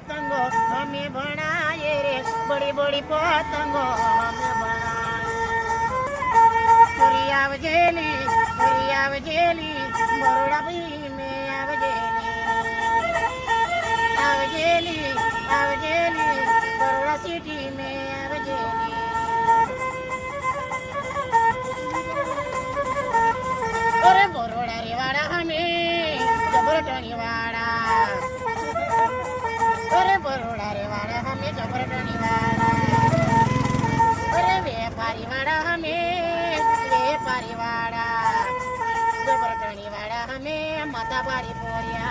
पतंगो हमें बनाए रे, बड़ी बड़ी पतंगो हमें बनाए। पूरी आवजेली बरोड़ा भी में आवजेली बरोड़ा सिटी में आवजेली। अरे बरोड़ा रे वाड़ा हमें जबरटनी वाड़ा, अरे बरोड़ा रे वाड़ा हमें जबरटनी वाड़ा। अरे व्यापारी वाड़ा हमें व्यापारी वाड़ा, जबरटनी वाड़ा हमें माता बारी पोरिया।